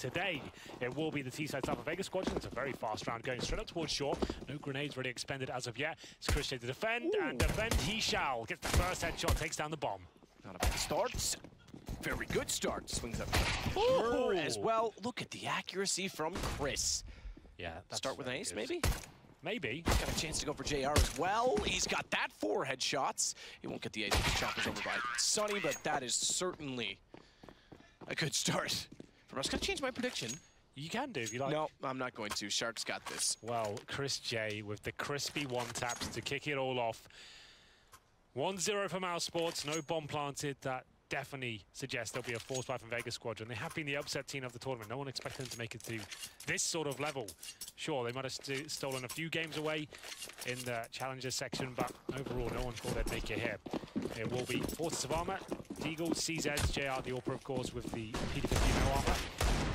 today. It will be the T-side side for Vega Squadron. It's a very fast round going straight up towards shore. No grenades really expended as of yet. It's Curte to defend, and defend he shall. Gets the first headshot, takes down the bomb. Not a bad start. Very good start. Swings up as well. Look at the accuracy from Chris. Yeah, start with an ace, maybe? Maybe. Got a chance to go for JR as well. He's got that 4 headshots. He won't get the ace because Chopper's over by Sunny, but that is certainly a good start from us. Gotta change my prediction. You can do if you like. No, I'm not going to. Sharks got this. Well, Chris J with the crispy one-taps to kick it all off. 1-0 for Mousesports. No bomb planted. That definitely suggests there'll be a force fight from Vega Squadron. They have been the upset team of the tournament. No one expected them to make it to this sort of level. Sure, they might have stolen a few games away in the challenges section, but overall, no one thought they'd make it here. It will be Forces of Armor, Deagle, CZ, JR, the AWPer, of course, with the PD-50 no armor.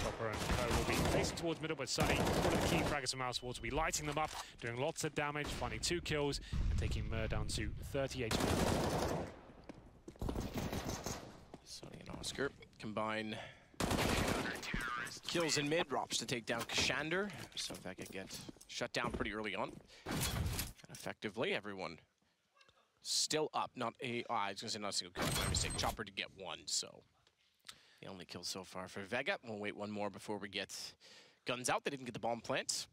Chopper and Co will be facing towards middle, but Sunny, one of the key fraggers from Mousesports, will be lighting them up, doing lots of damage, finding 2 kills, and taking Mur down to 30 HP. Sunny and Oscar combine kills in mid, drops to take down Kashander, so that could get shut down pretty early on. And effectively, everyone still up. Not a, I was going to say not a single kill, my mistake. Chopper to get 1, so the only kill so far for Vega. We'll wait 1 more before we get guns out. They didn't get the bomb plant.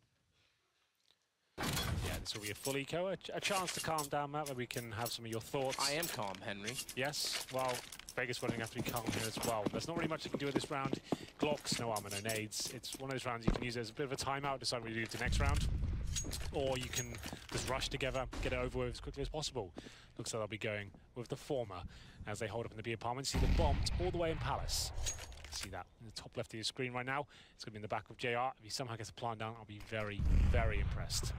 Yeah, this will be a full eco. A chance to calm down, Matt, where we can have some of your thoughts. I am calm, Henry. Yes, well, Vegas going to have to be calm here as well. There's not really much you can do with this round. Glocks, no armor, no nades. It's one of those rounds you can use as a bit of a timeout, decide what you do to the next round. Or you can just rush together, get it over with as quickly as possible. Looks like they'll be going with the former as they hold up in the B apartment. See the bombs all the way in Palace. See that in the top left of your screen right now. It's going to be in the back of JR. If he somehow gets a plant down, I'll be very, very impressed.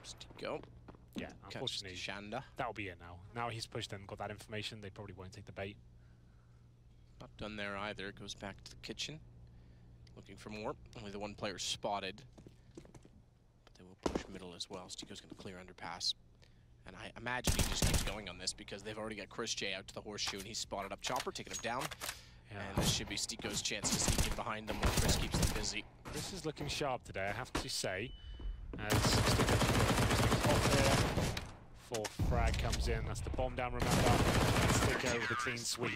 Just go. Yeah, unfortunately, Shanda. That'll be it now. Now he's pushed and got that information, they probably won't take the bait. Not done there either. Goes back to the kitchen. Looking for more. Only the 1 player spotted. But they will push middle as well. Stico's going to clear underpass. And I imagine he just keeps going on this because they've already got Chris J out to the horseshoe and he's spotted up Chopper, taking him down. Yeah. And this should be Stico's chance to sneak in behind them while Chris keeps them busy. Chris is looking sharp today, I have to say. As Stico off there. 4th frag comes in. That's the bomb down, remember. Stico with a clean sweep.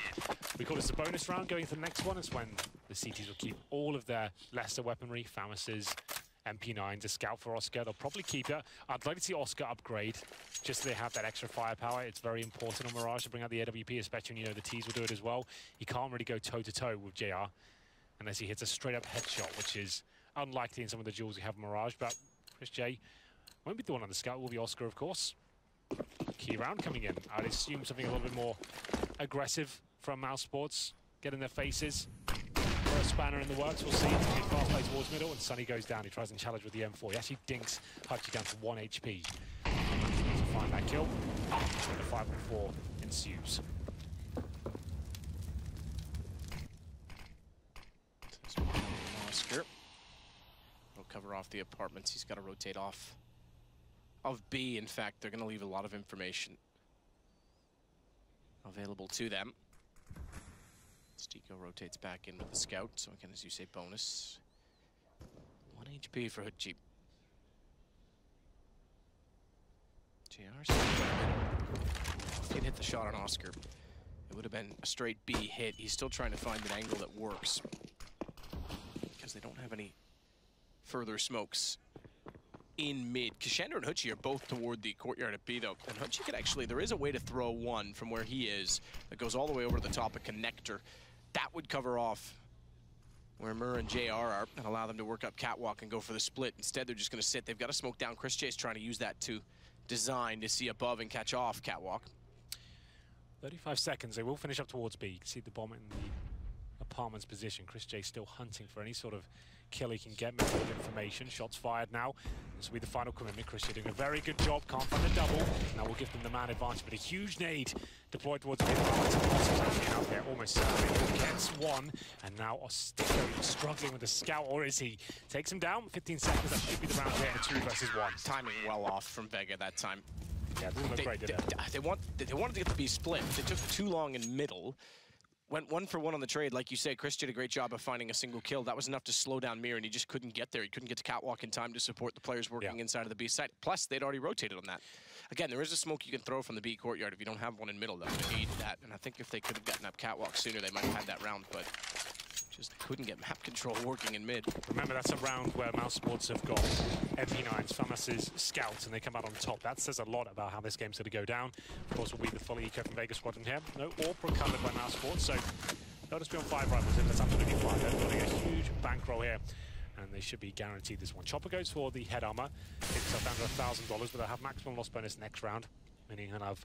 We call this a bonus round. Going to the next one is when the CTs will keep all of their lesser weaponry, FAMAS's, MP9s, a scout for Oscar. They'll probably keep it. I'd like to see Oscar upgrade, just so they have that extra firepower. It's very important on Mirage to bring out the AWP, especially when you know the Ts will do it as well. He can't really go toe-to-toe with JR unless he hits a straight-up headshot, which is unlikely in some of the duels we have in Mirage. But Chris J won't be the one on the scout. It will be Oscar, of course. Key round coming in. I'd assume something a little bit more aggressive from Mousesports. Get in their faces. A spanner in the works, we'll see. Fast play towards middle, and Sunny goes down. He tries and challenge with the M4. He actually dinks Hutchie down to 1 HP. To find that kill. And the 5-4 ensues. Oscar will cover off the apartments. He's got to rotate off of B. In fact, they're going to leave a lot of information available to them. Stico rotates back in with the scout, so again, as you say, bonus. 1 HP for Hutchie. JR didn't hit the shot on Oscar. It would have been a straight B hit. He's still trying to find an angle that works because they don't have any further smokes in mid. Kashander and Hutchie are both toward the courtyard at B, though. And Hutchie could actually, there is a way to throw one from where he is that goes all the way over to the top of connector. That would cover off where Mur and JR are and allow them to work up catwalk and go for the split. Instead, they're just going to sit. They've got to smoke down. Chris J's trying to use that to design to see above and catch off catwalk. 35 seconds. They will finish up towards B. You can see the bomb in the apartment's position. Chris J still hunting for any sort of kill he can get. Medical information. Shots fired now. This will be the final commitment. Chris J doing a very good job. Can't find the double. Now we'll give them the man advantage, but a huge nade deployed towards the out there. Almost certainly gets 1, and now Ostico struggling with the scout, or is he? Takes him down. 15 seconds. That should be the round here. 2 versus 1. Timing well off from Vega that time. Yeah, it doesn't look great, did it? They wanted to get the B split. They took too long in middle. Went 1 for 1 on the trade. Like you said, Chris did a great job of finding a single kill. That was enough to slow down Mir, and he just couldn't get there. He couldn't get to catwalk in time to support the players working inside of the B site. Plus, they'd already rotated on that. Again, there is a smoke you can throw from the B courtyard if you don't have one in middle. That would aid that. And I think if they could have gotten up catwalk sooner, they might have had that round, but just couldn't get map control working in mid. Remember, that's a round where Mousesports have got MP9s, FAMAS's, Scouts, and they come out on top. That says a lot about how this game's going to go down. Of course, we'll be the full eco from Vega Squadron here. No AWP recovered by Mousesports, so they'll just be on 5 rivals in. That's absolutely fine. They're building a huge bankroll here, and they should be guaranteed this one. Chopper goes for the head armor. It's up down to $1,000, but they'll have maximum loss bonus next round, meaning he'll have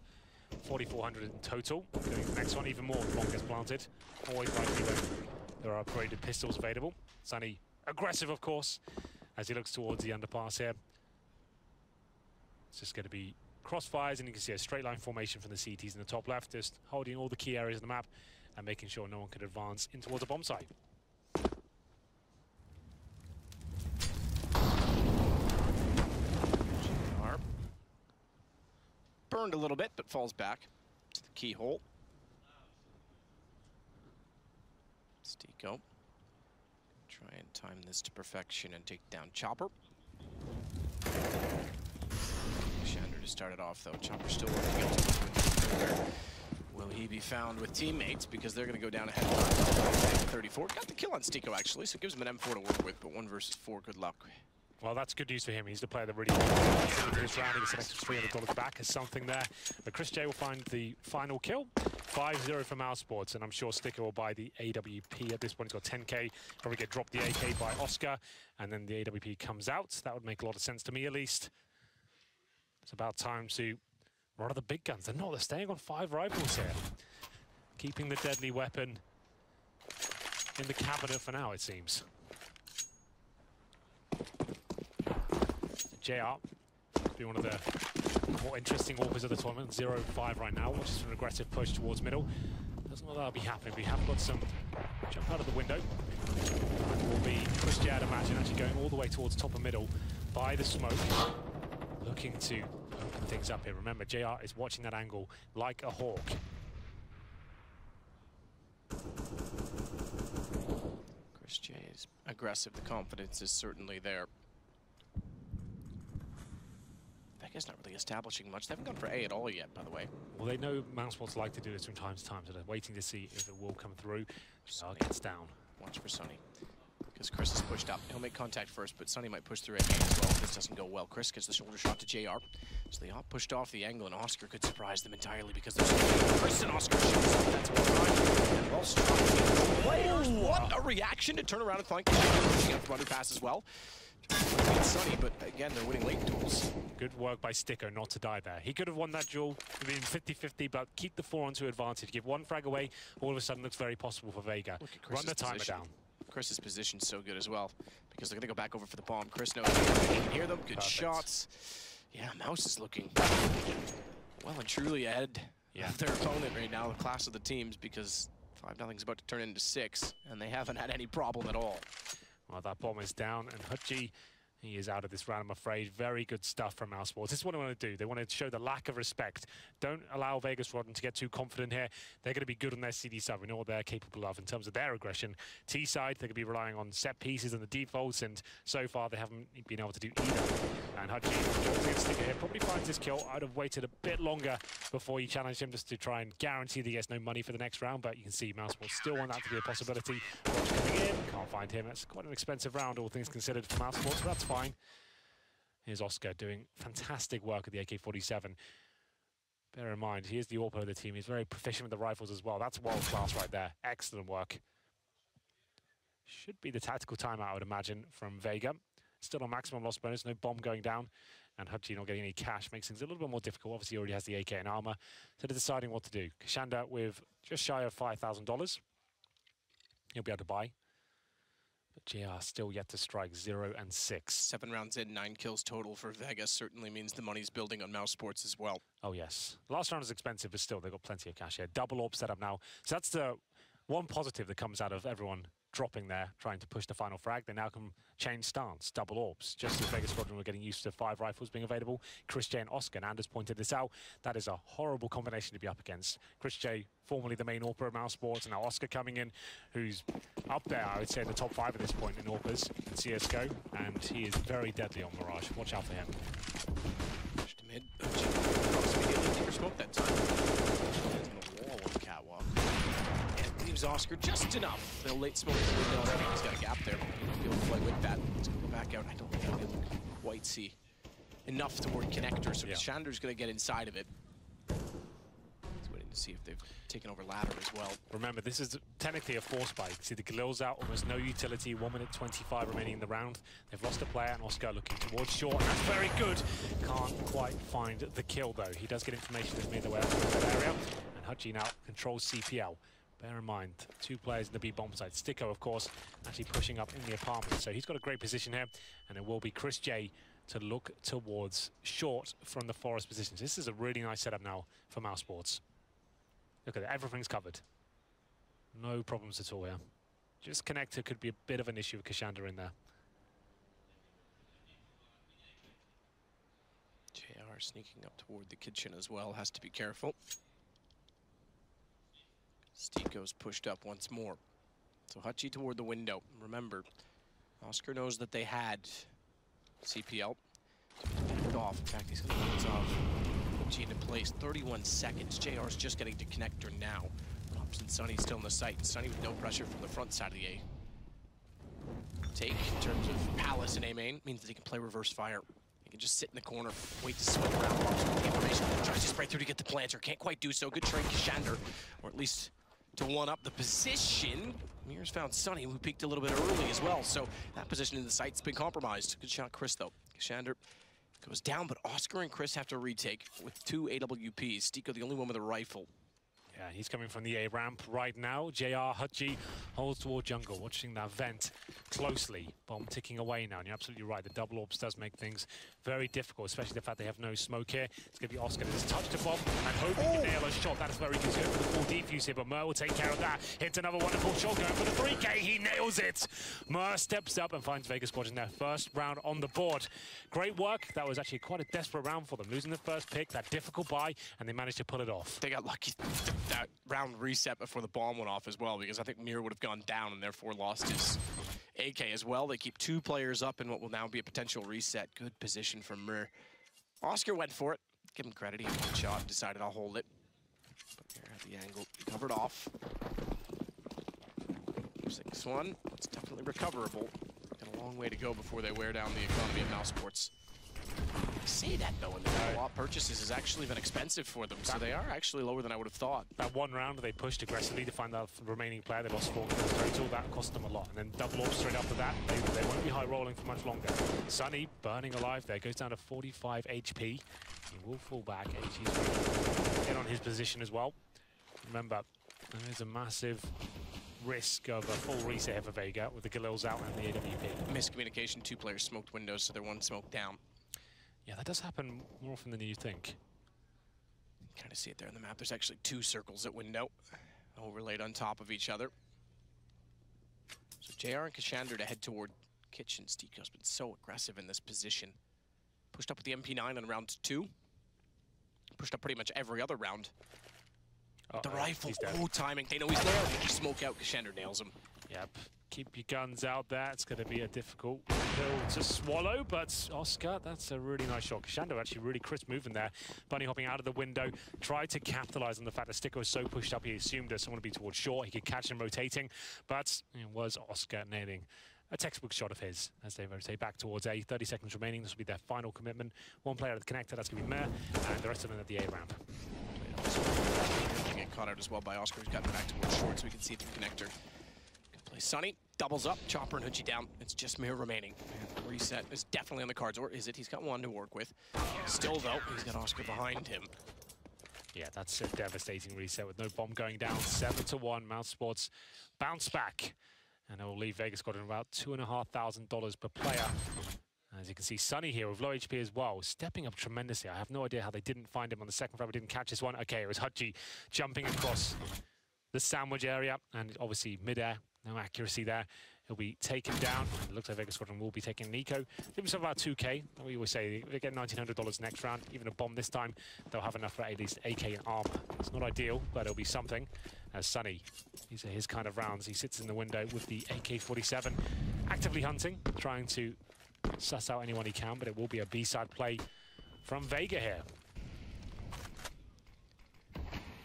4,400 in total. Going to the next one, even more if bomb gets planted. Always likely when there are upgraded pistols available. Sunny, aggressive, of course, as he looks towards the underpass here. It's just going to be crossfires, and you can see a straight line formation from the CTs in the top left, just holding all the key areas of the map and making sure no one could advance in towards a bomb site. GR burned a little bit, but falls back to the keyhole. Stico. Try and time this to perfection and take down Chopper. Shander just started off though. Chopper still working out. Will he be found with teammates? Because they're going to go down ahead. 34. Got the kill on Stico actually, so it gives him an M4 to work with, but 1 versus 4, good luck. Well, that's good news for him. He's the player that really into this round. He gets an extra $300 back as something there. But Chris J will find the final kill. 5-0 for Mousesports, and I'm sure Sticker will buy the AWP at this point. He's got 10K. Probably get dropped the AK by Oscar, and then the AWP comes out. That would make a lot of sense to me, at least. It's about time to run the big guns. They're not. They're staying on 5 rifles here. Keeping the deadly weapon in the cabinet for now, it seems. JR, be one of the more interesting AWPers of the tournament. 0-5 right now, which is an aggressive push towards middle. Doesn't look like that'll be happening. We have got some jump out of the window. It will be Chris J, I'd imagine, actually going all the way towards top of middle by the smoke. Looking to open things up here. Remember, JR is watching that angle like a hawk. Chris J is aggressive. The confidence is certainly there. Vega's not really establishing much. They haven't gone for A at all yet, by the way. Well, they know Mousesports like to do this from time to time, so they're waiting to see if it will come through. Sunny gets down. Watch for Sunny. Because Chris is pushed up. He'll make contact first, but Sunny might push through AK as well if this doesn't go well. Chris gets the shoulder shot to JR. So they all pushed off the angle, and Oscar could surprise them entirely because there's Chris and Oscar shows up. That's one time. And well struck. Players, what a reaction to turn around and flank. Pushing out from underpass as well. Sunny, but again, they're winning late duels. Good work by Sticker not to die there. He could have won that duel, I mean 50-50, but keep the 4 onto advantage. Give 1 frag away, all of a sudden looks very possible for Vega. Run the timer down. Chris's position's so good as well, because they're going to go back over for the bomb. Chris knows he can hear them. Good shots. Yeah, Mouse is looking well and truly ahead of their opponent right now, the class of the teams, because 5-0's about to turn into 6, and they haven't had any problem at all. Well, that bomb is down, and Hutchie, he is out of this round, I'm afraid. Very good stuff from Mousesports. This is what they want to do. They want to show the lack of respect. Don't allow Vega Squadron to get too confident here. They're going to be good on their CD side. We know what they're capable of in terms of their aggression. T side, they're going to be relying on set pieces and the defaults, and so far they haven't been able to do either. And Hutchie, Sticker here, probably finds his kill. I'd have waited a bit longer before you challenge him, just to try and guarantee that he gets no money for the next round, but you can see Mousesports still want that to be a possibility. Roach coming in, can't find him. That's quite an expensive round, all things considered, for Mousesports, but that's fine. Here's Oscar doing fantastic work at the AK-47. Bear in mind, he is the AWPer of the team. He's very proficient with the rifles as well. That's world class right there. Excellent work. Should be the tactical timeout, I would imagine, from Vega. Still on maximum loss bonus, no bomb going down. And Hutchie not getting any cash makes things a little bit more difficult. Obviously, he already has the AK and armor. So they're deciding what to do. Kashanda with just shy of $5,000. He'll be able to buy. But JR still yet to strike 0 and 6. 7 rounds in, 9 kills total for Vega. Certainly means the money's building on Mousesports as well. Oh, yes. The last round is expensive, but still, they've got plenty of cash here. Double AWP set up now. So that's the one positive that comes out of everyone dropping there, trying to push the final frag. They now can change stance, double orbs. Just as Vega Squadron were getting used to 5 rifles being available, Chris J and Oscar, and Anders pointed this out, that is a horrible combination to be up against. Chris J, formerly the main AWPer at Mousesports, and now Oscar coming in, who's up there, I would say, in the top 5 at this point in AWPers in CSGO, and he is very deadly on Mirage. Watch out for him. Push to mid. Immediately deeper smoke that time. He's in a wall on the catwalk. And leaves Oscar just enough. They'll late smoke the window. I think he's got a gap there. He'll be able to play with that. He's going to go back out. I don't think he'll be able to quite see enough toward connector, so Shander's going to get inside of it. He's waiting to see if they've taken over ladder as well. Remember, this is technically a force buy. You can see the Galil's out, almost no utility, 1 minute 25 remaining in the round. They've lost a player, and Oscar looking towards short, and that's very good. Can't quite find the kill, though. He does get information as made their way up to that area, and Hudgy now controls CPL. Bear in mind, 2 players in the B bomb side. Sticko, of course, actually pushing up in the apartment, so he's got a great position here, and it will be Chris J to look towards short from the forest positions. This is a really nice setup now for Mousesports. Look at it, everything's covered. No problems at all here. Just connector could be a bit of an issue with Kashander in there. JR sneaking up toward the kitchen as well, has to be careful. Stiko's pushed up once more. So Hutchie toward the window. Remember, Oscar knows that they had CPL. Backed off. In fact, he's going to bounce off. Hutchie into place. 31 seconds. JR's just getting to connector now. Robs and Sunny still in the sight. Sunny with no pressure from the front side of the A. Take in terms of Palace and A main means that he can play reverse fire. He can just sit in the corner, wait to swing around, information, tries to spray through to get the planter. Can't quite do so. Good trade, Kashander, or at least to one up the position. Mirrors found Sunny, who peaked a little bit early as well. So that position in the sight's been compromised. Good shot, Chris, though. Kashander goes down, but Oscar and Chris have to retake with 2 AWPs. Stiko, the only one with a rifle. Yeah, he's coming from the A ramp right now. JR Hutchie holds toward jungle, watching that vent closely. Bomb ticking away now, and you're absolutely right. The double orbs does make things very difficult, especially the fact they have no smoke here. It's going to be Oscar that has touched the bomb and hoping to nail a shot. That is very good. He's going for the full defuse here, but Mur will take care of that. Hits another wonderful shot, going for the 3K. He nails it. Mur steps up and finds Vega Squadron their first round on the board. Great work. That was actually quite a desperate round for them. Losing the first pick, that difficult buy, and they managed to pull it off. They got lucky that round reset before the bomb went off as well, because I think Mir would have gone down and therefore lost his AK as well. They keep 2 players up in what will now be a potential reset. Good position from Mir. Oscar went for it. Give him credit. He had one shot, decided I'll hold it. But Mir had the angle covered off. 6-1. It's definitely recoverable. Got a long way to go before they wear down the economy of Mousesports. I say that though, and the co-op purchases has actually been expensive for them, so they are actually lower than I would have thought. That one round they pushed aggressively to find the remaining player. They lost 4 kills total. That cost them a lot. And then double orbs straight after that. They won't be high rolling for much longer. Sunny burning alive there, goes down to 45 HP. He will fall back. HG's in on his position as well. Remember, there's a massive risk of a full reset here for Vega with the Galil's out and the AWP. Miscommunication, 2 players smoked windows, so they're 1 smoke down. Yeah, that does happen more often than you think. Kind of see it there on the map. There's actually 2 circles at window, overlaid on top of each other. So JR and Kashander to head toward kitchen. Stiko's been so aggressive in this position. Pushed up with the MP9 on round 2. Pushed up pretty much every other round. The rifle, timing. They know he's there. They just smoke out. Kashander nails him. Yep. Keep your guns out there. It's going to be a difficult pill to swallow, but Oscar, that's a really nice shot. Kashander actually really crisp moving there. Bunny hopping out of the window, tried to capitalize on the fact that Sticko was so pushed up, he assumed that someone would be towards short. He could catch him rotating, but it was Oscar nailing a textbook shot of his as they rotate back towards A. 30 seconds remaining. This will be their final commitment. 1 player at the connector, that's going to be Mer, and the rest of them at the A ramp. Get caught out as well by Oscar, who's gotten back towards short, so we can see the connector. Sunny doubles up, Chopper and Hutchie down. It's just Mir remaining. And reset is definitely on the cards, or is it? He's got 1 to work with. Still, though, he's got Oscar behind him. Yeah, that's a devastating reset with no bomb going down. 7-1, Mousesports bounce back. And it will leave Vega Squadron about $2,500 per player. As you can see, Sunny here with low HP as well, stepping up tremendously. I have no idea how they didn't find him on the second frame, but didn't catch this one. Okay, it was Hutchie jumping across the sandwich area, and obviously mid-air. No accuracy there. He'll be taken down. It looks like Vega Squadron will be taking Nico. Give himself about 2K. We always say they get $1,900 next round. Even a bomb this time, they'll have enough for at least AK and armor. It's not ideal, but it'll be something. As Sunny, these are his kind of rounds. He sits in the window with the AK-47, actively hunting, trying to suss out anyone he can, but it will be a B-side play from Vega here.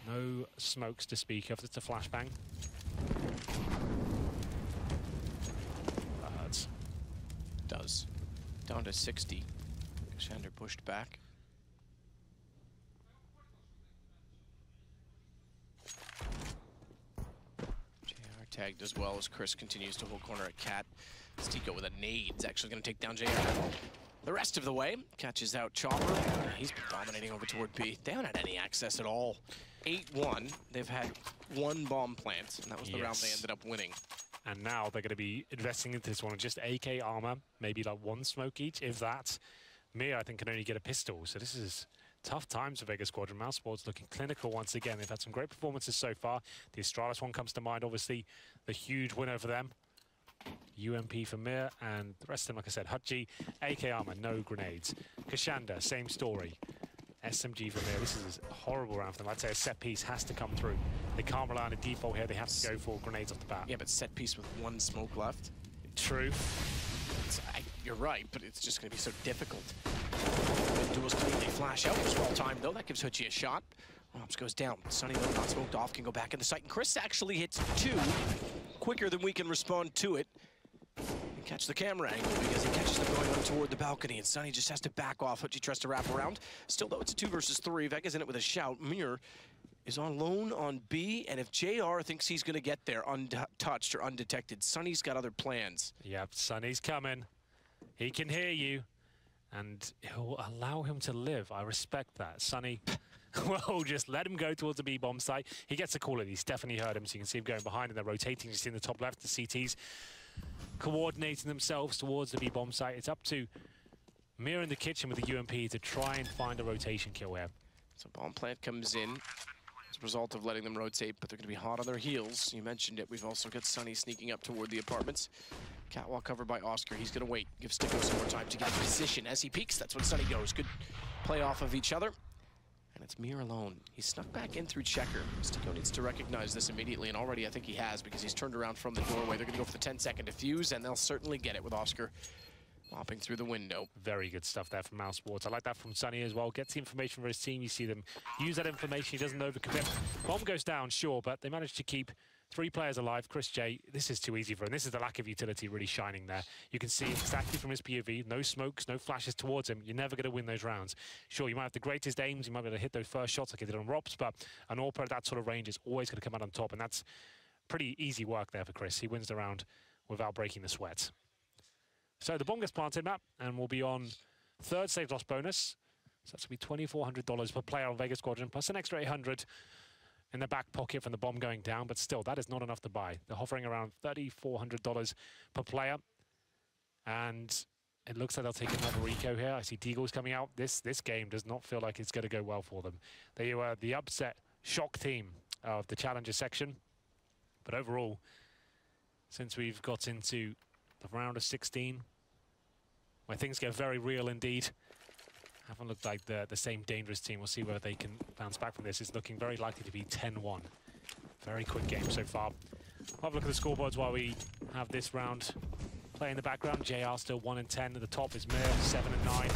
No smokes to speak of. It's a flashbang. Does. Down to 60. Shander pushed back. JR tagged as well as Chris continues to hold corner at Cat. Stico with a nade is actually going to take down JR the rest of the way. Catches out Chopper. He's been dominating over toward B. They haven't had any access at all. 8-1. They've had one bomb plant, and that was the round they ended up winning. And now they're going to be investing into this one, just AK armor, maybe like one smoke each, if that. Mir, I think, can only get a pistol, so this is tough times for Vega Squadron. Mousesports looking clinical once again. They've had some great performances so far. The Astralis one comes to mind, obviously, the huge winner for them. UMP for Mir, and the rest of them, like I said, Hudgy, AK armor, no grenades. Kashanda, same story. SMG for Mir. This is a horrible round for them. I'd say a set piece has to come through. They can't rely on a default here. They have to go for grenades off the bat. Yeah, but set piece with one smoke left. True. You're right, but it's just going to be so difficult. Duels clean, they flash out. It was well timed, though. That gives Hutchie a shot. Rops goes down. Sunny, though, not smoked off, can go back in the site. And Chris actually hits 2 quicker than we can respond to it. And catch the camera angle because he catches them going up toward the balcony, and Sunny just has to back off. Hutchie tries to wrap around. Still, though, it's a 2 versus 3. Vega's in it with a shout. Mir is on loan on B, and if JR thinks he's going to get there untouched or undetected, Sunny's got other plans. Yep, Sunny's coming. He can hear you, and he'll allow him to live. I respect that. Sunny, well, just let him go towards the B-bomb site. He gets a call it. He's definitely heard him, so you can see him going behind, and they're rotating just in the top left. The CTs coordinating themselves towards the B-bomb site. It's up to Mir in the kitchen with the UMP to try and find a rotation kill here. So bomb plant comes in as a result of letting them rotate, but they're going to be hot on their heels. You mentioned it. We've also got Sunny sneaking up toward the apartments. Catwalk covered by Oscar. He's going to wait. Give Stico some more time to get in position. As he peeks, that's when Sunny goes. Good play off of each other. And it's Mir alone. He snuck back in through checker. Stico needs to recognize this immediately, and already I think he has, because he's turned around from the doorway. They're going to go for the 10-second defuse, and they'll certainly get it with Oscar mopping through the window. Very good stuff there from Mousesports. I like that from Sunny as well. Gets the information for his team. You see them use that information. He doesn't overcommit. Bomb goes down, sure, but they managed to keep 3 players alive. Chris J, this is too easy for him. This is the lack of utility really shining there. You can see exactly from his POV, no smokes, no flashes towards him. You're never going to win those rounds. Sure, you might have the greatest aims. You might be able to hit those first shots like he did on Rops, but an AWP at that sort of range is always going to come out on top, and that's pretty easy work there for Chris. He wins the round without breaking the sweat. So the bomb gets planted, Matt, and we'll be on 3rd save loss bonus. So that's going to be $2,400 per player on Vega Squadron, plus an extra $800 in the back pocket from the bomb going down. But still, that is not enough to buy. They're hovering around $3,400 per player. And it looks like they'll take another eco here. I see Deagle's coming out. This game does not feel like it's going to go well for them. They were the upset shock team of the Challenger section. But overall, since we've got into the round of 16, where things get very real indeed, haven't looked like the same dangerous team. We'll see whether they can bounce back from this. It's looking very likely to be 10-1. Very quick game so far. We'll have a look at the scoreboards while we have this round play in the background. JR still 1-10. At the top is Mir, 7-9.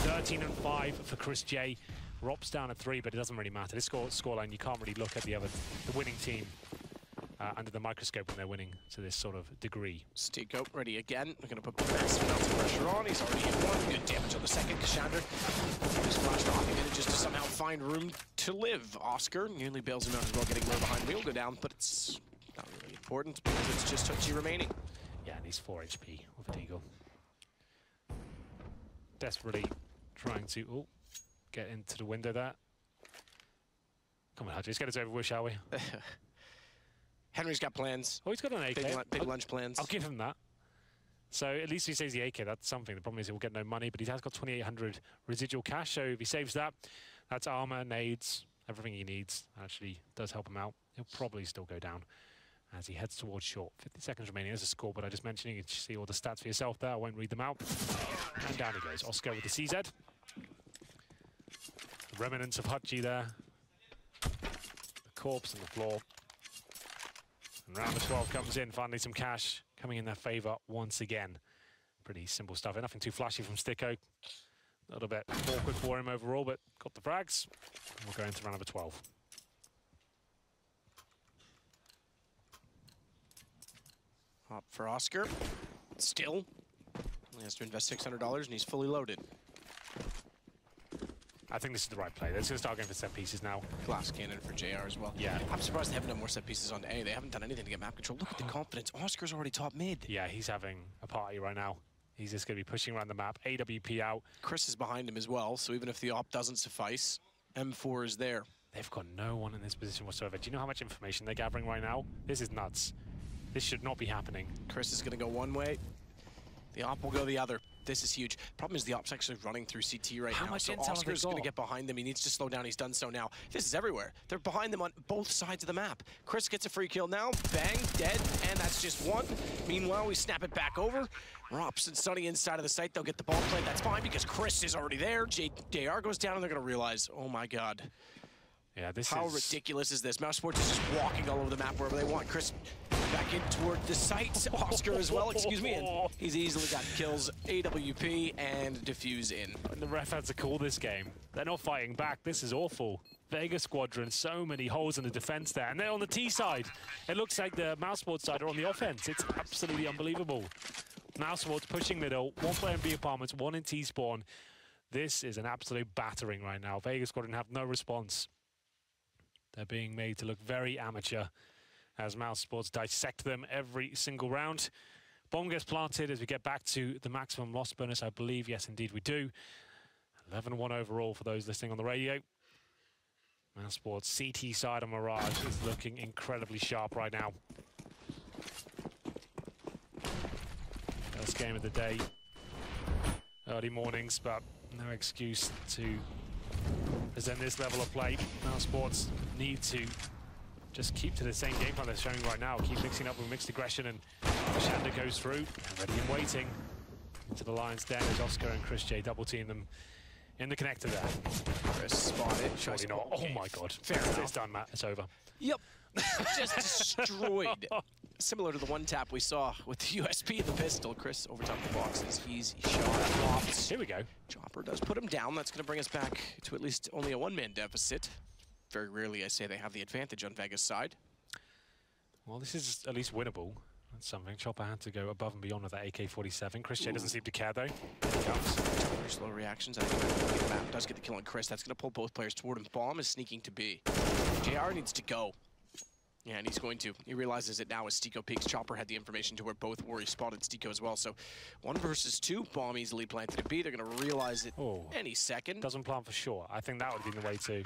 13-5 for Chris J. Rops down at 3, but it doesn't really matter. This scoreline, you can't really look at the winning team under the microscope when they're winning to this sort of degree. Stico ready again. We're going to put massive amounts of pressure on. He's already hit 1. Good damage on the second. Cassandra just flashed off again just to somehow find room to live. Oscar nearly bails him out as well, getting low behind wheel. Go down, but it's not really important because it's just Hutchie remaining. Yeah, and he's 4 HP with a Deagle. Desperately trying to get into the window there. Come on, Hutchie, let's get it over with, shall we? Henry's got plans. Oh, he's got an AK. Big lunch plans. I'll give him that. So at least he saves the AK. That's something. The problem is he will get no money, but he has got 2,800 residual cash. So if he saves that, that's armor, nades, everything he needs. Actually does help him out. He'll probably still go down. as he heads towards short. 50 seconds remaining as a score, but I just mentioned you can see all the stats for yourself there. I won't read them out. And down he goes. Oscar with the CZ. The remnants of Hutchie there. The corpse on the floor. And round of 12 comes in. Finally some cash coming in their favour once again. Pretty simple stuff. Nothing too flashy from Sticko. A little bit awkward for him overall, but got the frags. We'll go into round number 12. Up for Oscar. Still. He has to invest $600 and he's fully loaded. I think this is the right play. They're just going to start going for set pieces now. Glass cannon for JR as well. Yeah. I'm surprised they haven't done more set pieces on A. They haven't done anything to get map control. Look at the confidence. Oscar's already top mid. Yeah, he's having a party right now. He's just going to be pushing around the map. AWP out. Chris is behind him as well, so even if the op doesn't suffice, M4 is there. They've got no one in this position whatsoever. Do you know how much information they're gathering right now? This is nuts. This should not be happening. Chris is going to go one way. The op will go the other. This is huge. Problem is the op's actually running through CT right now. How much so intel Oscar's have going they to got? get behind them. He needs to slow down. He's done so now. This is everywhere. They're behind them on both sides of the map. Chris gets a free kill now. Bang, dead, and that's just one. Meanwhile, we snap it back over. Rops and Sunny inside of the site. They'll get the ball played. That's fine because Chris is already there. JR goes down, and they're going to realize, oh my God. Yeah, this How is... ridiculous is this? Mousesports is just walking all over the map wherever they want. Chris back in toward the site. Oscar as well, excuse me. And he's easily got kills, AWP, and defuse in. And the ref had to call this game. They're not fighting back. This is awful. Vega Squadron, so many holes in the defense there. And they're on the T side. It looks like the Mousesports side are on the offense. It's absolutely unbelievable. Mousesports pushing middle. One player in B apartments, one in T spawn. This is an absolute battering right now. Vega Squadron have no response. They're being made to look very amateur as Mousesports dissect them every single round. Bomb gets planted as we get back to the maximum loss bonus, I believe. Yes, indeed we do. 11-1 overall for those listening on the radio. Mousesports CT side of Mirage is looking incredibly sharp right now. First game of the day. Early mornings, but no excuse to present this level of play. Mousesports need to just keep to the same game plan they're showing right now. Keep mixing up with mixed aggression, and Shanda goes through, ready and waiting. Into the lion's den as Oscar and Chris J double team them in the connector there. Chris spotted. Surely not. Oh my God. Fair enough. It's done, Matt. It's over. Yep. Just destroyed. Similar to the one tap we saw with the USP and the pistol. Chris over top the boxes. He's shot at Rops. Here we go. Chopper does put him down. That's going to bring us back to at least only a one-man deficit. Very rarely, I say, they have the advantage on Vega's side. Well, this is at least winnable. That's something. Chopper had to go above and beyond with that AK-47. Chris J doesn't seem to care, though. Here he comes. Very slow reactions. I think the map does get the kill on Chris. That's going to pull both players toward him. Bomb is sneaking to B. JR needs to go. Yeah, and he's going to. He realizes it now as Stico peeks. Chopper had the information to where both were. He spotted Stico as well. So 1 versus 2. Bomb easily planted at B. They're going to realize it any second. Doesn't plant for sure. I think that would have been the way to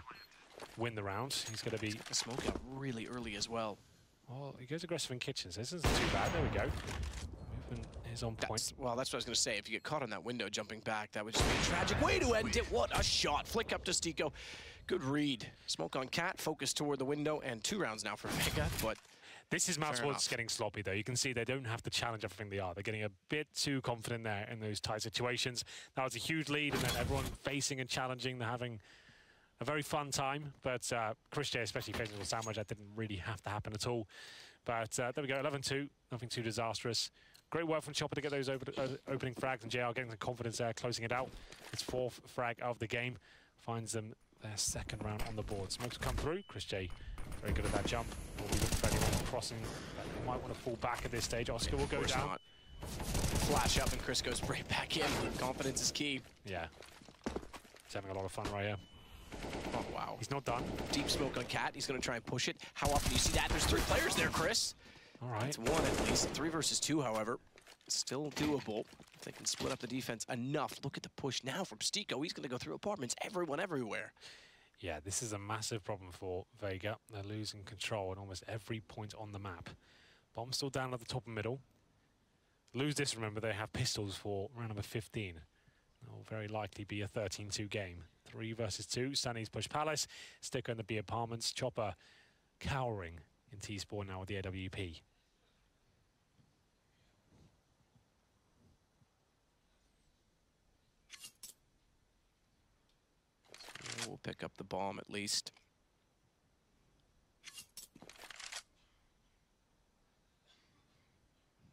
win the round. He's going to be... The smoke out really early as well. Well, he goes aggressive in kitchens. This isn't too bad. There we go. Movement is on point. Well, that's what I was going to say. If you get caught on that window jumping back, that would just be a tragic way to end it. What a shot. Flick up to Stico. Good read. Smoke on Cat. Focus toward the window. And 2 rounds now for Vega. But this is Mousesports getting sloppy, though. You can see they don't have to challenge everything they are. They're getting a bit too confident there in those tight situations. That was a huge lead, and then everyone facing and challenging. They're having a very fun time. But Chris J, especially facing the sandwich, that didn't really have to happen at all. But there we go, 11-2. Nothing too disastrous. Great work from Chopper to get those opening frags, and JR getting the confidence there, closing it out. His 4th frag of the game. Finds them their 2nd round on the board. Smokes come through. Chris J, very good at that jump. Will be looking for anyone crossing. But might want to fall back at this stage. Oscar will go down. Not. Flash up, and Chris goes right back in. Confidence is key. Yeah. He's having a lot of fun right here. Oh, wow. He's not done. Deep smoke on Cat. He's going to try and push it. How often do you see that? There's 3 players there, Chris. All right. It's 1 at least. 3 versus 2, however. Still doable. If they can split up the defense enough. Look at the push now from Stico. He's going to go through apartments. Everyone everywhere. Yeah, this is a massive problem for Vega. They're losing control at almost every point on the map. Bomb still down at the top and middle. Lose this, remember, they have pistols for round number 15. That will very likely be a 13-2 game. 3 versus 2. Sunny's push Palace. Sticker in the B apartments. Chopper cowering in T-Spawn now with the AWP. We'll pick up the bomb at least.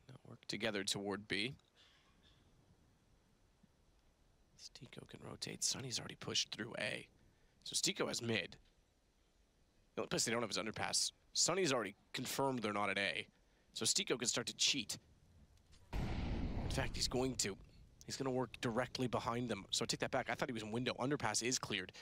Now work together toward B. Stico can rotate. Sunny's already pushed through A. So Stico has mid. The only place they don't have is underpass. Sunny's already confirmed they're not at A. So Stico can start to cheat. In fact, he's going to. He's going to work directly behind them. So take that back. I thought he was in window. Underpass is cleared.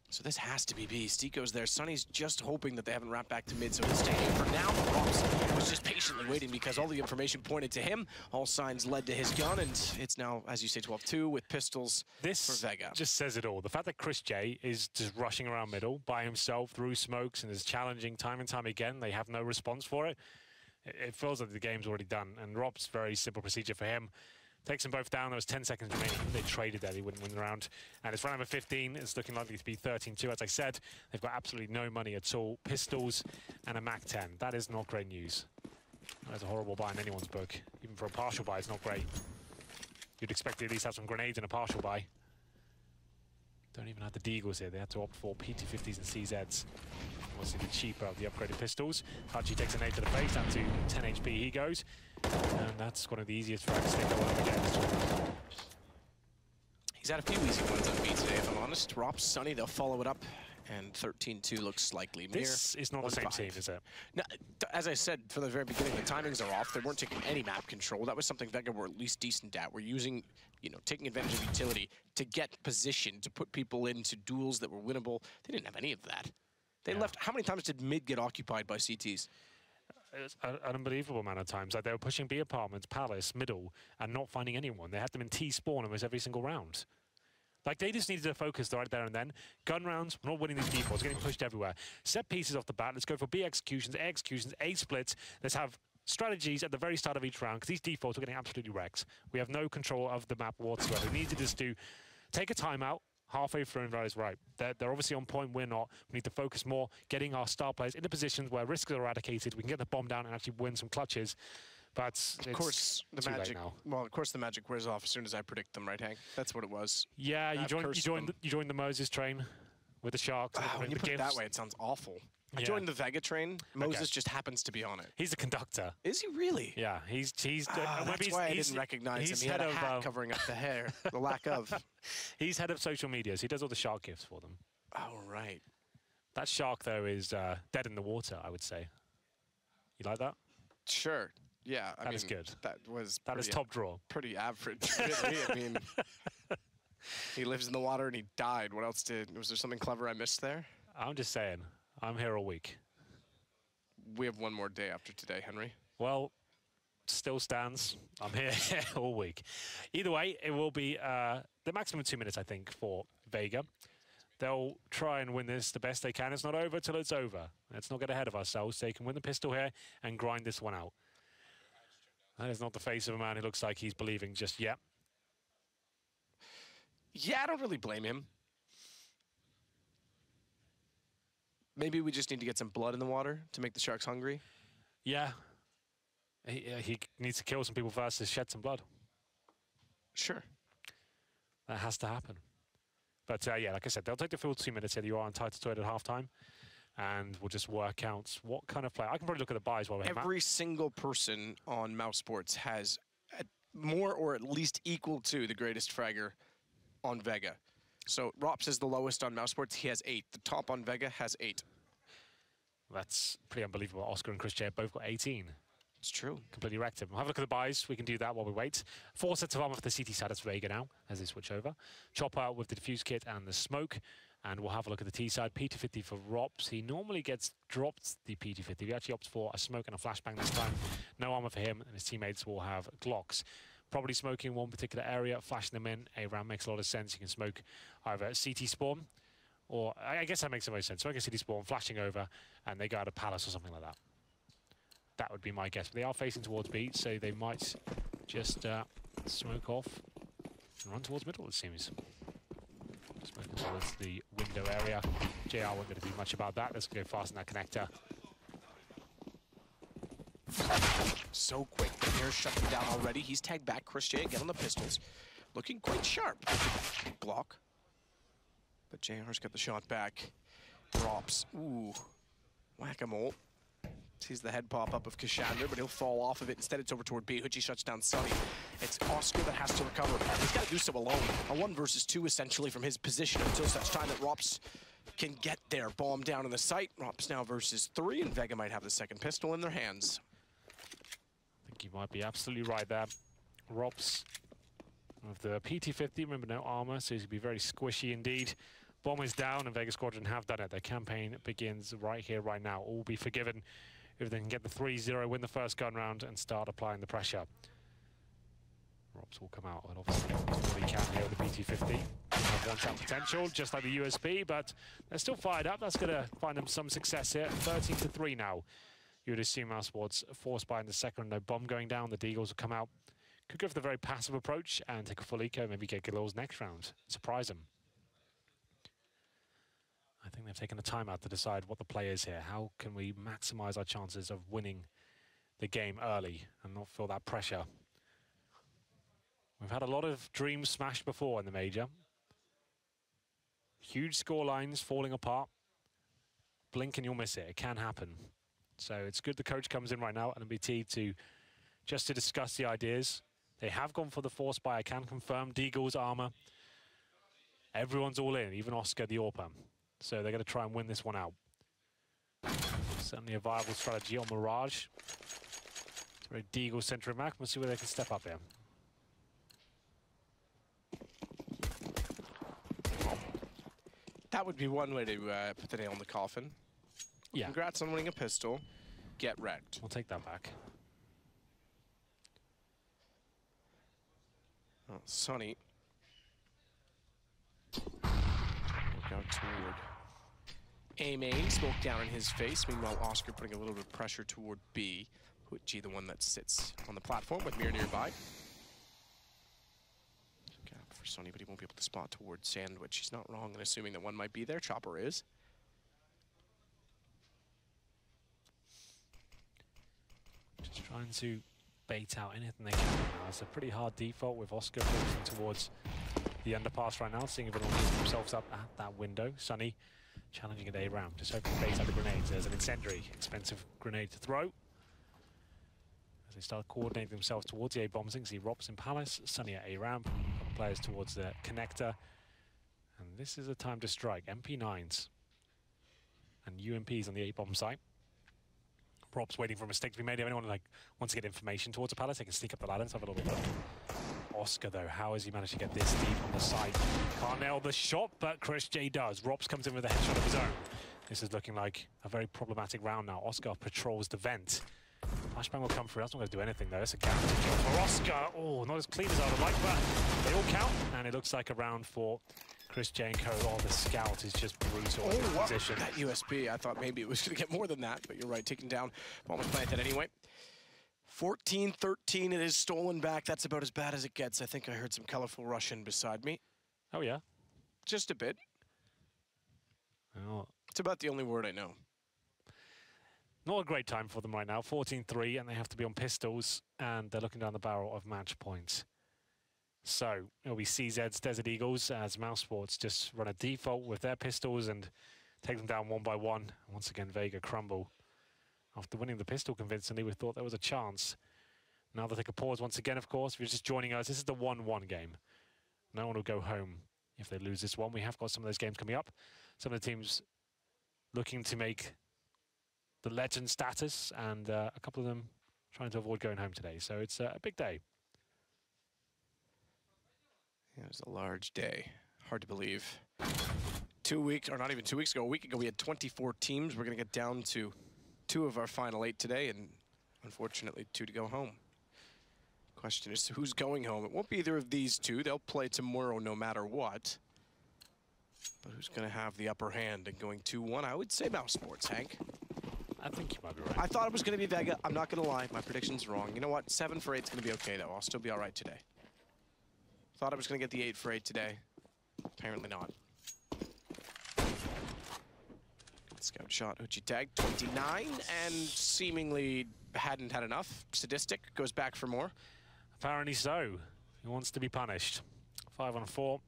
So this has to be B. Stico's there. Sunny's just hoping that they haven't wrapped back to mid, so he'll stay here for now. Rops was just patiently waiting because all the information pointed to him. All signs led to his gun, and it's now, as you say, 12-2 with pistols for Vega. This just says it all. The fact that Chris J is just rushing around middle by himself through smokes and is challenging time and time again. They have no response for it. It feels like the game's already done, and Rob's very simple procedure for him. Takes them both down. There was 10 seconds remaining. If they traded that, he wouldn't win the round. And it's round number 15. It's looking likely to be 13-2. As I said, they've got absolutely no money at all. Pistols and a MAC-10. That is not great news. That's a horrible buy in anyone's book. Even for a partial buy, it's not great. You'd expect to at least have some grenades in a partial buy. Don't even have the Deagles here. They had to opt for P250s and CZs. Obviously the cheaper of the upgraded pistols. Hachi takes a nade to the face, down to 10 HP he goes. And that's one of the easiest frags to go up against. He's had a few easy ones on B today, if I'm honest. Rops, Sunny, they'll follow it up. And 13-2 looks likely. This is not the same team, is it? No, as I said from the very beginning, the timings are off. They weren't taking any map control. That was something Vega were at least decent at. We're using, you know, taking advantage of utility to get position, to put people into duels that were winnable. They didn't have any of that. They left. How many times did mid get occupied by CTs? It's an unbelievable amount of times. Like they were pushing B apartments, Palace, middle, and not finding anyone. They had them in T-spawn almost every single round. Like, they just needed to focus right there and then. Gun rounds, we're not winning these defaults, getting pushed everywhere. Set pieces off the bat, let's go for B executions, A executions, A splits. Let's have strategies at the very start of each round, because these defaults are getting absolutely wrecked. We have no control of the map whatsoever. We need to just take a timeout, halfway through and realize, right, they're obviously on point, we're not. We need to focus more, getting our star players into positions where risks are eradicated. We can get the bomb down and actually win some clutches. But of course, the magic. Well, of course, the magic wears off as soon as I predict them, right, Hank? That's what it was. Yeah, you joined the Moses train with the Sharks. Wow, when you put it that way, it sounds awful. I joined the Vega train. Moses just happens to be on it. He's the conductor. Is he really? Yeah, he's. That's why I didn't recognize him. He had a hat covering up the hair, the lack of. He's head of social media, so he does all the shark gifts for them. Oh right. That shark though is dead in the water, I would say. You like that? Sure. Yeah, I mean, is good. That is top draw. Pretty average, really. I mean, he lives in the water and he died. What else was there something clever I missed there? I'm just saying, I'm here all week. We have one more day after today, Henry. Well, still stands. I'm here all week. Either way, it will be the maximum 2 minutes, I think, for Vega. They'll try and win this the best they can. It's not over till it's over. Let's not get ahead of ourselves. They can win the pistol here and grind this one out. That is not the face of a man who looks like he's believing just yet. Yeah, I don't really blame him. Maybe we just need to get some blood in the water to make the Sharks hungry. Yeah. He needs to kill some people first to shed some blood. Sure. That has to happen. But yeah, like I said, they'll take the full 2 minutes here. You are entitled to it at halftime. And we'll just work out what kind of player. I can probably look at the buys while we're here. Every single person on Mousesports has more or at least equal to the greatest fragger on Vega. So Rops is the lowest on Mousesports. He has 8. The top on Vega has 8. That's pretty unbelievable. Oscar and Chris J have both got 18. It's true. Completely wrecked him. We'll have a look at the buys. We can do that while we wait. 4 sets of armor for the CT side. That's Vega now, as they switch over. Chopper with the diffuse kit and the smoke. And we'll have a look at the T side. P250 for Rops. He normally gets dropped the P250. He actually opts for a smoke and a flashbang this time. No armor for him, and his teammates will have Glocks. Probably smoking in one particular area, flashing them in. A round makes a lot of sense. You can smoke either CT spawn, or I guess that makes the most sense. Smoke a CT spawn, flashing over, and they go out of Palace or something like that. That would be my guess. But they are facing towards B, so they might just smoke off and run towards middle, it seems. Just moving towards the window area. JR wasn't going to do much about that. Let's go fast in that connector. So quick. Here's shutting down already. He's tagged back. Chris J again on the pistols. Looking quite sharp. Block. But JR's got the shot back. Drops. Ooh. Whack-a-mole. Sees the head pop up of Kashander, but he'll fall off of it. Instead, it's over toward B. Hoochie shuts down Sunny. It's Oscar that has to recover. He's got to do so alone. A 1 versus 2, essentially, from his position until such time that Rops can get there. Bomb down in the site. Rops now versus 3, and Vega might have the second pistol in their hands. I think you might be absolutely right there. Rops with the PT-50, remember no armor, so he's going to be very squishy indeed. Bomb is down, and Vega Squadron have done it. Their campaign begins right here, right now. All will be forgiven if they can get the 3-0, win the first gun round, and start applying the pressure. Rops will come out, and obviously what he can here with the PT-50. Have one-tap potential, just like the USP, but they're still fired up. That's going to find them some success here. 13-3 now. You would assume Mousesports forced by in the second, no bomb going down. The Deagles will come out. Could go for the very passive approach and take a full eco, maybe get Galil's next round. Surprise them. I think they've taken a timeout to decide what the play is here. How can we maximize our chances of winning the game early and not feel that pressure? We've had a lot of dreams smashed before in the major. Huge score lines falling apart. Blink and you'll miss it. It can happen. So it's good the coach comes in right now at NBT just to discuss the ideas. They have gone for the force buy. I can confirm Deagle's armor. Everyone's all in, even Oscar the AWPer. So they're going to try and win this one out. Certainly a viable strategy on Mirage. It's a very Deagle-centric map. We'll see where they can step up here. That would be one way to put the nail in the coffin. Yeah. Congrats on winning a pistol. Get wrecked. We'll take that back. Oh, Sunny. Look out toward aim A, smoke down in his face. Meanwhile, Oscar putting a little bit of pressure toward B. G, the one that sits on the platform with Mir nearby. Gap for Sunny, but he won't be able to spot towards Sandwich. He's not wrong in assuming that one might be there. Chopper is. Just trying to bait out anything they can now. It's a pretty hard default with Oscar focusing towards the underpass right now, seeing if anyone gets themselves up at that window. Sunny challenging at A round, just hoping to bait out the grenades. There's an incendiary, expensive grenade to throw. As they start coordinating themselves towards the A bombs, you can see Rops in Palace, Sunny at A ramp, players towards the connector. And this is a time to strike. MP9s and UMPs on the A bomb site. Rops waiting for a mistake to be made. If anyone wants to get information towards the Palace, they can sneak up the ladder and have a little look. Oscar, though, how has he managed to get this deep on the site? Can't nail the shot, but Chris J does. Rops comes in with a headshot of his own. This is looking like a very problematic round now. Oscar patrols the vent. Flashbang will come through. That's not going to do anything, though. It's a counter kill for Oscar. Oh, not as clean as I would like, but they all count. And it looks like a round for Chris J and Co. Oh, the scout is just brutal in this position. That USB, I thought maybe it was going to get more than that, but you're right, taking down. Bomb was planted anyway. 14-13, it is stolen back. That's about as bad as it gets. I think I heard some colorful Russian beside me. Oh, yeah? Just a bit. Oh. It's about the only word I know. Not a great time for them right now. 14-3, and they have to be on pistols, and they're looking down the barrel of match points. So it'll be CZ's Desert Eagles as Mousesports just run a default with their pistols and take them down one by one. Once again, Vega crumble. After winning the pistol convincingly, we thought there was a chance. Now they'll take a pause once again, of course. If you're just joining us, this is the 1-1 game. No one will go home if they lose this one. We have got some of those games coming up. Some of the teams looking to make the legend status, and a couple of them trying to avoid going home today. So it's a big day. Yeah, it was a large day. Hard to believe. 2 weeks, or not even 2 weeks ago, a week ago, we had 24 teams. We're going to get down to 2 of our final 8 today, and unfortunately 2 to go home. Question is, who's going home? It won't be either of these 2. They'll play tomorrow no matter what. But who's going to have the upper hand and going 2-1? I would say Mousesports, Hank. I think you might be right. I thought it was going to be Vega. I'm not going to lie. My prediction's wrong. You know what? 7 for 8 is going to be okay, though. I'll still be all right today. Thought I was going to get the 8 for 8 today. Apparently not. Scout shot, Uchi tag, 29, and seemingly hadn't had enough. Sadistic goes back for more. Apparently so. He wants to be punished. 5 on 4.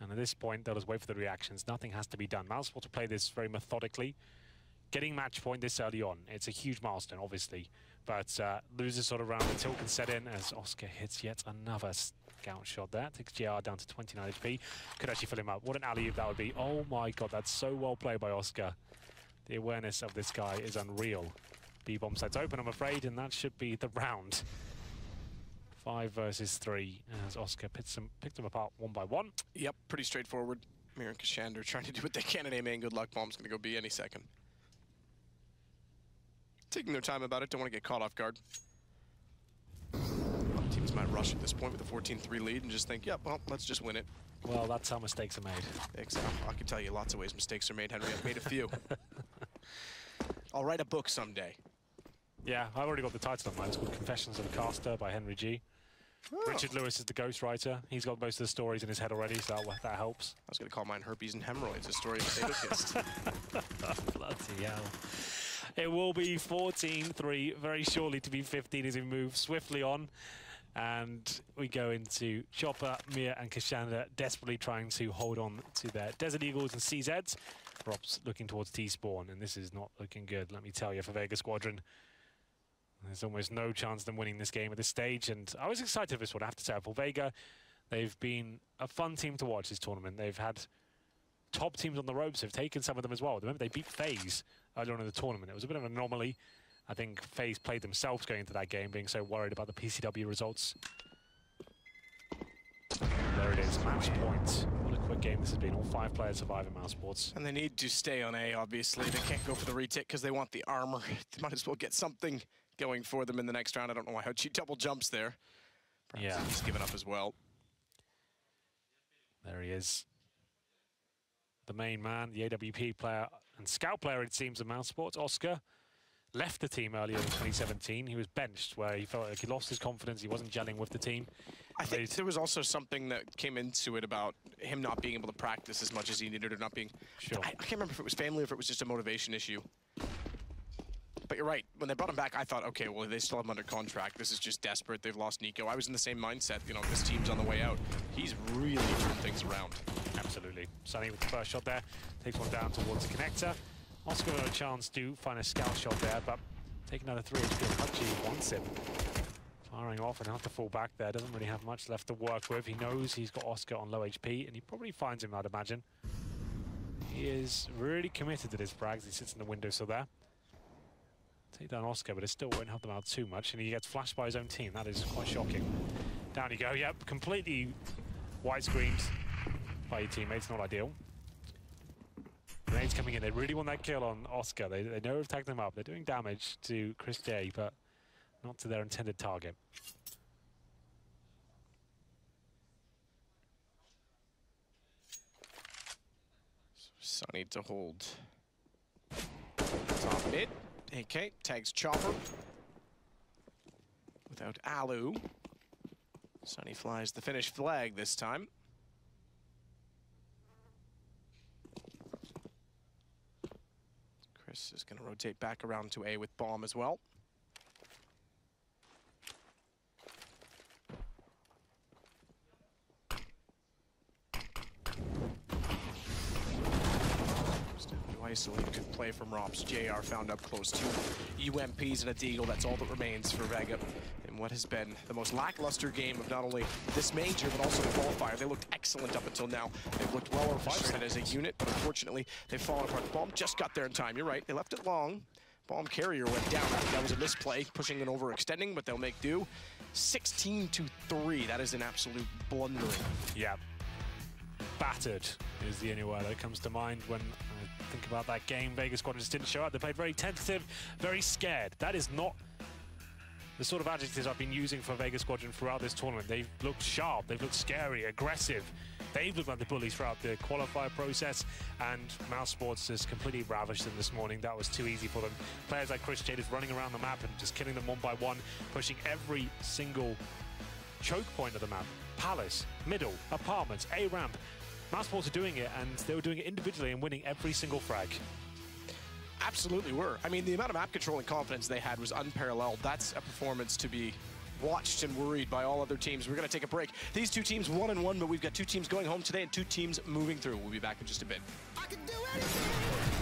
And at this point, they'll just wait for the reactions. Nothing has to be done. Mousesports will play this very methodically. Getting match point this early on, it's a huge milestone, obviously. But losers sort of round the tilt can set in as Oscar hits yet another scout shot there. Takes JR down to 29 HP. Could actually fill him up. What an alley-oop that would be. Oh my god, that's so well played by Oscar. The awareness of this guy is unreal. B-bomb side's open, I'm afraid, and that should be the round. 5 versus 3 as Oscar picked them apart one by one. Yep, pretty straightforward. Mir and Kashander trying to do what they can at A main. Good luck. Bomb's going to go B any second. Taking their time about it. Don't want to get caught off guard. Teams might rush at this point with a 14-3 lead and just think, yep, well, let's just win it. Well, that's how mistakes are made. Exactly. I can tell you lots of ways mistakes are made, Henry. I've made a few. I'll write a book someday. Yeah, I've already got the title of mine. It's called Confessions of a Caster by Henry G. Oh. Richard Lewis is the ghostwriter. He's got most of the stories in his head already, so that helps. I was going to call mine Herpes and Hemorrhoids, a story of a sadomasochist. Bloody hell. It will be 14-3 very shortly to be 15 as we move swiftly on. And we go into Chopper, Mir and Kashander desperately trying to hold on to their Desert Eagles and CZs. Rob's looking towards T-spawn, and this is not looking good, let me tell you, for Vega Squadron. There's almost no chance of them winning this game at this stage, and I was excited for this one, I have to say. For Vega, they've been a fun team to watch this tournament. They've had top teams on the ropes, have taken some of them as well. Remember, they beat FaZe earlier on in the tournament. It was a bit of an anomaly. I think FaZe played themselves going into that game, being so worried about the PCW results. There it is, match point. What a quick game this has been. All 5 players survive in Mousesports. And they need to stay on A, obviously. They can't go for the retake because they want the armor. They might as well get something going for them in the next round. I don't know why she double jumps there. Perhaps he's given up as well. There he is. The main man, the AWP player and scout player, it seems, of Mousesports, Oscar, left the team earlier in 2017. He was benched where he felt like he lost his confidence. He wasn't gelling with the team. I think there was also something that came into it about him not being able to practice as much as he needed or not being... Sure. I can't remember if it was family or if it was just a motivation issue. But you're right. When they brought him back, I thought, okay, well, they still have him under contract. This is just desperate. They've lost Nico. I was in the same mindset. You know, this team's on the way out. He's really turned things around. Absolutely. Sunny with the first shot there. Takes one down towards the connector. Oscar got a chance to find a scout shot there, but take another 3 HP. Punchy wants him. Firing off and have to fall back there. Doesn't really have much left to work with. He knows he's got Oscar on low HP, and he probably finds him, I'd imagine. He is really committed to this frags. He sits in the windowsill there. Take down Oscar, but it still won't help them out too much, and he gets flashed by his own team. That is quite shocking. Down you go. Yep, completely white-screened by your teammates. Not ideal. Grenades coming in. They really want that kill on Oscar. They know we've tagged them up. They're doing damage to Chris J, but not to their intended target. Sunny to hold. Top mid. AK tags Chopper. Without Alu. Sunny flies the finish flag this time. Chris is going to rotate back around to A with bomb as well. Isolated, good play from Rops. JR found up close to UMPs and a Deagle. That's all that remains for Vega in what has been the most lackluster game of not only this major, but also the qualifier. They looked excellent up until now. They've looked well orchestrated as a unit, but unfortunately, they've fallen apart. The bomb just got there in time. You're right, they left it long. Bomb carrier went down. That was a misplay, pushing and overextending, but they'll make do. 16-3, that is an absolute blundering. Yeah. Battered is the only word that comes to mind when I think about that game. Vega Squadron just didn't show up. They played very tentative, very scared. That is not the sort of adjectives I've been using for Vega Squadron throughout this tournament. They've looked sharp, they've looked scary, aggressive. They've looked like the bullies throughout the qualifier process, and Mousesports has completely ravished them this morning. That was too easy for them. Players like Chris J just running around the map and just killing them one by one, pushing every single choke point of the map. Palace, middle, apartments, A-ramp. Mousesports are doing it, and they were doing it individually and winning every single frag. Absolutely were. I mean, the amount of map control and confidence they had was unparalleled. That's a performance to be watched and worried by all other teams. We're going to take a break. These two teams 1-1, but we've got 2 teams going home today and 2 teams moving through. We'll be back in just a bit. I can do anything!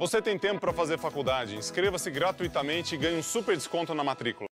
Você tem tempo para fazer faculdade? Inscreva-se gratuitamente e ganhe um super desconto na matrícula.